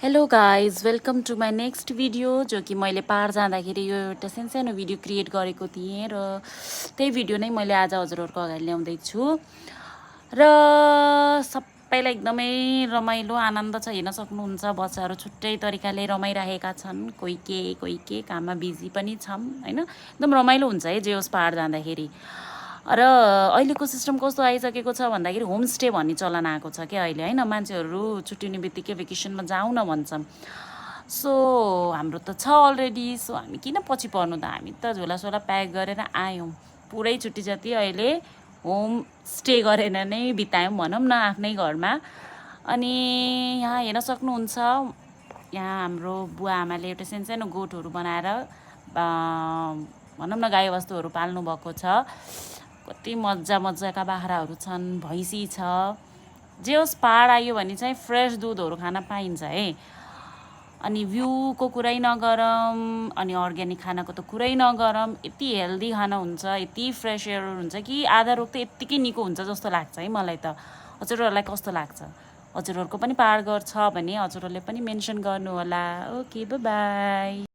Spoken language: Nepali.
Hello guys welcome to my next video जो कि मैले पाहाड जाँदाखेरि यो एउटा सानो भिडियो क्रिएट गरेको थिएँ र त्यही भिडियो नै मैले आज हजुरहरूको अगाडि ल्याउँदैछु र सबैलाई एकदमै रमाइलो आनन्द छ। हेर्न सक्नुहुन्छ बच्चाहरू छुट्टै तरिकाले रमाइरहेका छन्, कोही के काममा बिजी पनि छन् हैन। एकदम रमाइलो हुन्छ है जे होस् पाहाड जाँदाखेरि। र अहिलेको सिस्टम कस्तो आइसकेको छ भन्दाखेरि होमस्टे भन्ने चलन आएको छ क्या अहिले हैन। मान्छेहरू छुट्टिने बित्तिकै भेकेसनमा जाउँ न भन्छन्। सो हाम्रो त छ अलरेडी, सो हामी किन पछि पर्नु त, हामी त झोलासोला प्याक गरेर आयौँ। पुरै छुट्टी जति अहिले होमस्टे गरेर नै बितायौँ भनौँ न आफ्नै घरमा। अनि यहाँ हेर्न सक्नुहुन्छ यहाँ हाम्रो बुवा आमाले एउटा सानो गोठहरू बनाएर भनौँ न गाईबस्तुहरू पाल्नु भएको छ। कति मजाका बाख्राहरू छन्, भैँसी छ। जे होस् पाहाड आयो भने चाहिँ फ्रेस दुधहरू खान पाइन्छ है। अनि भ्यूको कुरै नगरौँ, अनि अर्ग्यानिक खानाको त कुरै नगरौँ। यति हेल्दी खाना हुन्छ, यति फ्रेस एयर हुन्छ कि आधा रोग त यत्तिकै निको हुन्छ जस्तो लाग्छ है मलाई त। हजुरहरूलाई कस्तो लाग्छ? हजुरहरूको पनि पाहाड घर छ भने हजुरहरूले पनि मेन्सन गर्नु होला। Okay, by by.